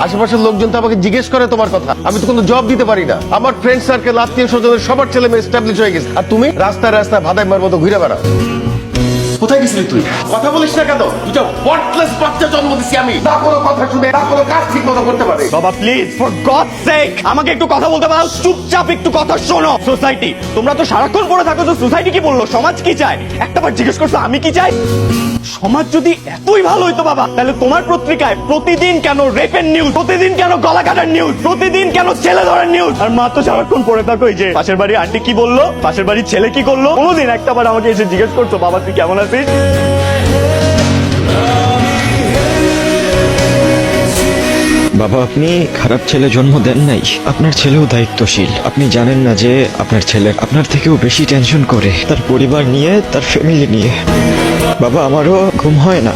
আশেপাশের লোকজন তো আমাকে জিজ্ঞেস করে তোমার কথা, আমি তো কোনো জবাব দিতে পারি না। আমার ফ্রেন্ড সার্কেল, আত্মীয় স্বজনের সবার ছেলে মেয়ে এস্টাবলিশ হয়ে গেছে, আর তুমি রাস্তায় রাস্তায় ভাদাই মার মতো ঘুরে বেড়াও। কোথায় গেছিলি তুই? কথা বলিস না কেন? দুটা ওয়ার্থলেস বাচ্চা জন্ম দিছি আমি, না কোনো কথা শুনে, না কোনো কাজ ঠিক মতো করতে পারে। বাবা প্লিজ, ফর গড সেক আমাকে একটু কথা বলতে পারো? চুপচাপ একটু কথা শোনো। সোসাইটি, তোমরা তো সারাক্ষণ পড়ে থাকো তো সোসাইটি কি বললো, সমাজ কি চায়, একটাবার জিজ্ঞেস করছো আমি কি চাই? সমাজ যদি এতই ভালো হইতো বাবা, তাহলে তোমার পত্রিকায় প্রতিদিন কেন রেপের নিউজ, প্রতিদিন কেন গলা কাটার নিউজ, প্রতিদিন কেন ছেলে ধরার নিউজ? আর মা তো সারাক্ষণ পড়ে থাকো এই যে পাশের বাড়ির আন্টি কি বললো, পাশের বাড়ির ছেলে কি করলো। কোনোদিন একটাবার আমাকে এসে জিজ্ঞেস করছো বাবা তুই কেমন আছিস? বাবা, আপনি খারাপ ছেলে জন্ম দেন নাই, আপনার ছেলেও দায়িত্বশীল। আপনি জানেন না যে আপনার ছেলে আপনার থেকেও বেশি টেনশন করে তার পরিবার নিয়ে, তার ফ্যামিলি নিয়ে। বাবা, আমারও ঘুম হয় না।